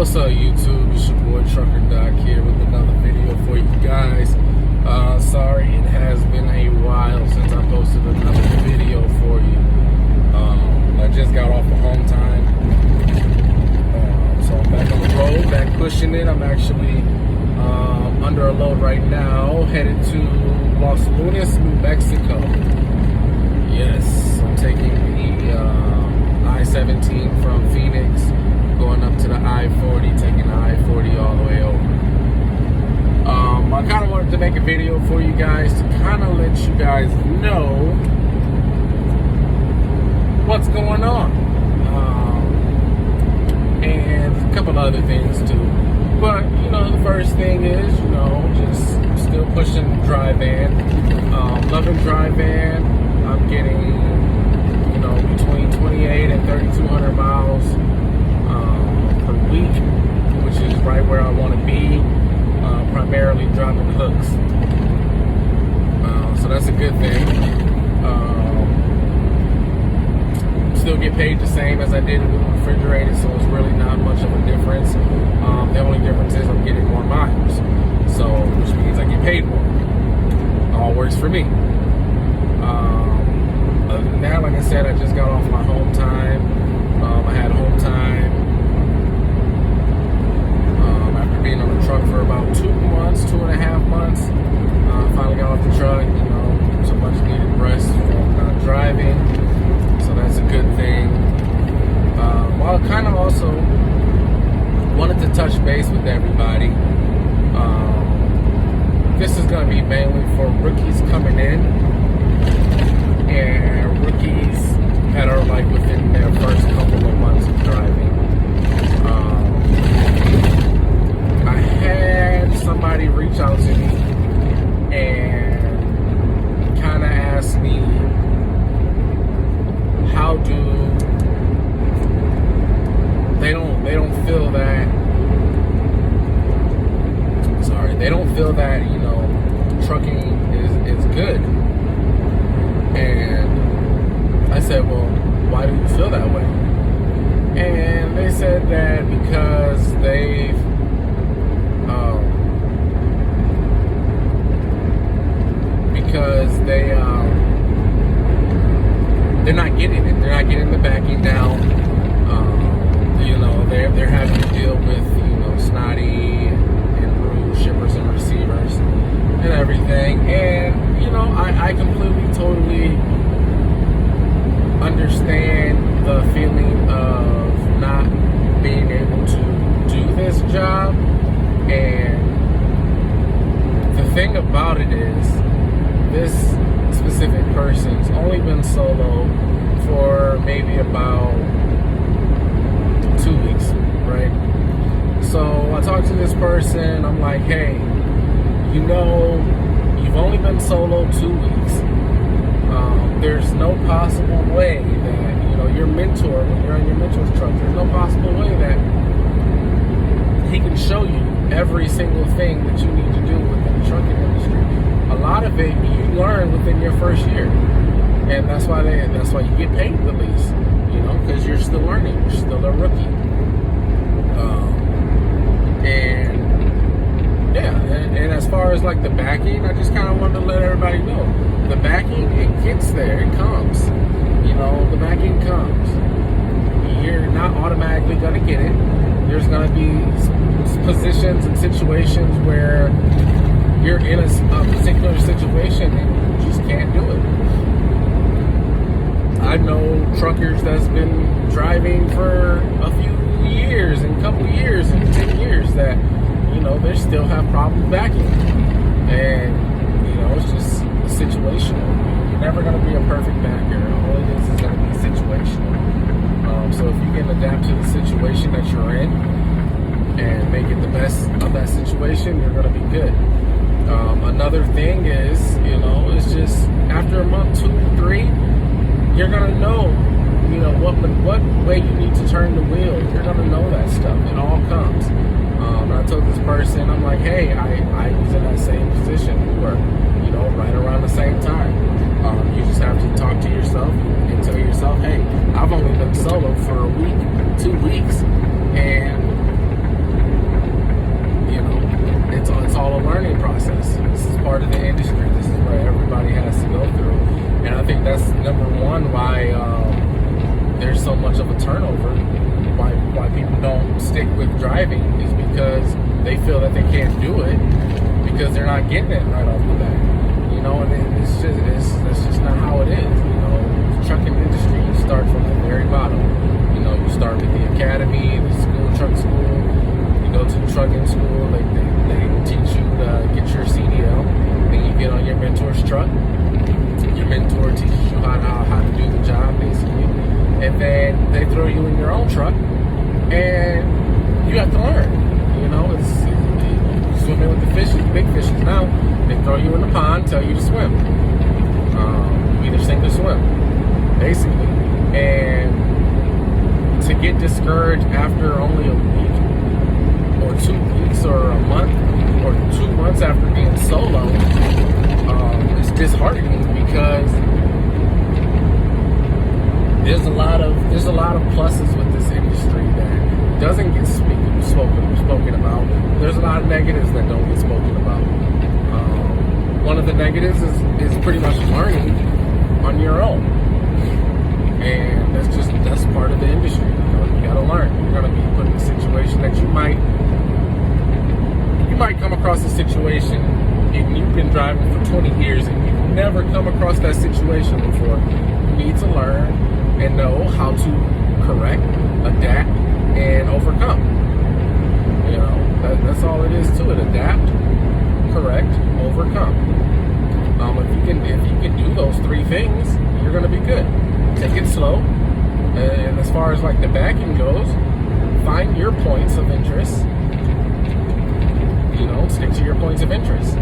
What's up, YouTube? It's your boy Trucker Doc here with another video for you guys. Sorry, it has been a while since I posted another video for you. I just got off of home time, so I'm back on the road, back pushing it. I'm actually under a load right now, headed to Los Lunas, New Mexico. Yes, I'm taking the I-17 from Phoenix, going up to the I-40, taking the I-40 all the way over. I kind of wanted to make a video for you guys to kind of let you guys know what's going on. And a couple other things too. But, the first thing is, just still pushing the dry van. Loving dry van. I'm getting, between 28 and 3,200 miles per week, which is right where I want to be, primarily dropping hooks. So that's a good thing. Still get paid the same as I did with refrigerated, so it's really not much of a difference. The only difference is I'm getting more miles, so which means I get paid more. All works for me. Other than that, like I said, I just got off my home time. I had home time after being on the truck for about 2 months, 2.5 months. Finally got off the truck, so much needed rest from not driving. So that's a good thing. Well, I kind of also wanted to touch base with everybody. This is going to be mainly for rookies coming in and rookies that are like within their first couple of months of driving. I had somebody reach out to me and kind of ask me, how do they don't feel that trucking is good. And I said, well, why do you feel that way? And they said that because they're not getting it. They're not getting the backing down. They're having to deal with snotty and rude shippers and receivers and everything. And I completely, totally understand the feeling of not being able to do this job. And the thing about it is, this specific person's only been solo for maybe about 2 weeks, right? So I talked to this person. I'm like, hey, you've only been solo 2 weeks. There's no possible way that, your mentor, when you're on your mentor's truck, there's no possible way that he can show you every single thing that you need to do within the trucking industry. A lot of it you learn within your first year, and that's why you get paid the least, because you're still learning, you're still a rookie. And as far as like the backing, I just kind of wanted to let everybody know, the backing, it gets there, it comes. The backing comes. You're not automatically gonna get it. There's gonna be positions and situations where you're in a particular situation and you just can't do it. I know truckers that's been driving for a few years and couple years and 10 years that, they still have problems backing. And, it's just situational. You're never going to be a perfect backer. All it is going to be situational. So if you can adapt to the situation that you're in and make it the best of that situation, you're going to be good. Another thing is, it's just after a month, 2, 3, you're gonna know, what way you need to turn the wheel. You're gonna know that stuff. It all comes. I told this person, I'm like, hey, I was in that same position. We were, right around the same time. You just have to talk to yourself and tell yourself, hey, I've only been solo for a week, 2 weeks, and driving is because they feel that they can't do it because they're not getting it right off the bat. You know, and that's just not how it is. You know, the trucking industry, you start from the very bottom. You know, you start with the academy, the school, truck school. You go to the trucking school. They teach you to get your CDL. Then you get on your mentor's truck. Your mentor teaches you how to do the job, basically. And then they throw you in your own truck, and you have to learn. You know, it's swimming with the fishes, big fishes. Now they throw you in the pond, tell you to swim. Either sink or swim, basically. And to get discouraged after only a week, or 2 weeks, or a month, or 2 months after being solo, it's disheartening because there's a lot of pluses with this industry that doesn't get spoken about. There's a lot of negatives that don't get spoken about. One of the negatives is pretty much learning on your own, and that's part of the industry. You know, you gotta learn. You're gonna be put in a situation that you might come across a situation, and you've been driving for 20 years and you've never come across that situation before. You need to learn and know how to correct, adapt, and overcome. You know, that's all it is to it. Adapt, correct, overcome. If you can do those three things, you're gonna be good. Take it slow, and as far as like the backing goes, find your points of interest. You know, stick to your points of interest.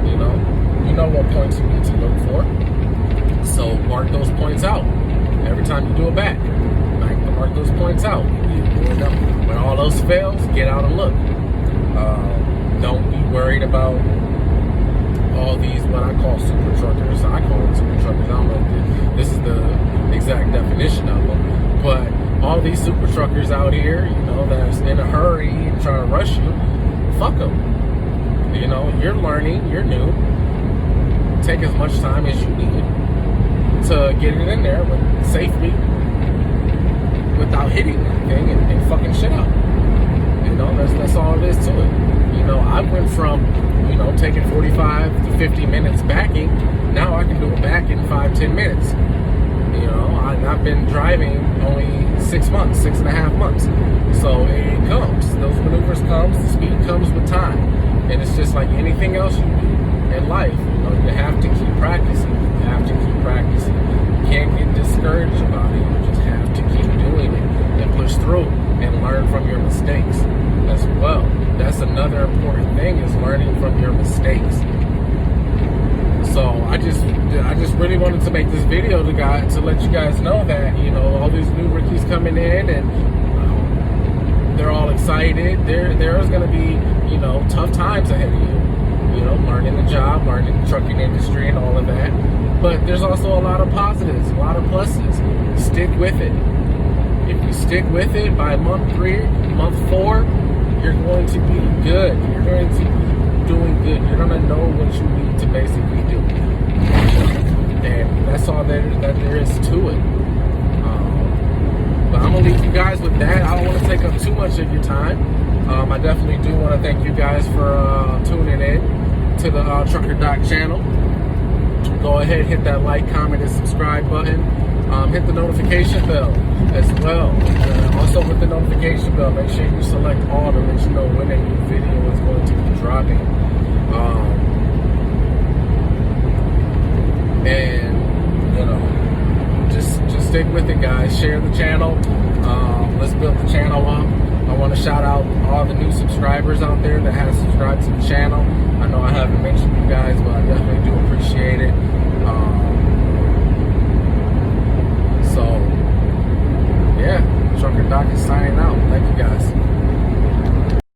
You know what points you need to look for. So mark those points out every time you do a back. Mark those points out. When all else fails, get out and look. Don't be worried about all these what I call super truckers. I call them super truckers. I don't know if this is the exact definition of them, but all these super truckers out here, you know, that's in a hurry and trying to rush you, fuck them. You know, you're learning, you're new. Take as much time as you need to get it in there safely without hitting anything and fucking shit up. You know, that's all it is to it. You know, I went from, you know, taking 45 to 50 minutes backing. Now I can do a back in 5-10 minutes. You know, I've been driving only 6.5 months. So it comes. Those maneuvers comes. The speed comes with time. And it's just like anything else you do in life. You know, you have to keep practicing. You have to keep practicing. You can't get discouraged about it. You just have to keep doing it and push through and learn from your mistakes as well. That's another important thing, is learning from your mistakes. So I just really wanted to make this video to let you guys know that, you know, all these new rookies coming in, and they're all excited. There's going to be, you know, tough times ahead of you. You know, learning the job, learning the trucking industry and all of that. But there's also a lot of positives, a lot of pluses. Stick with it. If you stick with it, by month 3, month 4, you're going to be good. You're going to be doing good. You're going to know what you need to basically do. And that's all that there is to it. But I'm going to leave you guys with that. I don't want to take up too much of your time. I definitely do want to thank you guys for tuning in to the Trucker Doc channel. Go ahead, hit that like, comment, and subscribe button. Hit the notification bell as well. Also with the notification bell, make sure you select all to let you know when a new video is going to be dropping. And, you know, just stick with it, guys. Share the channel. Let's build the channel up. I want to shout out all the new subscribers out there that have subscribed to the channel. I know I haven't mentioned you guys, but I definitely do appreciate it.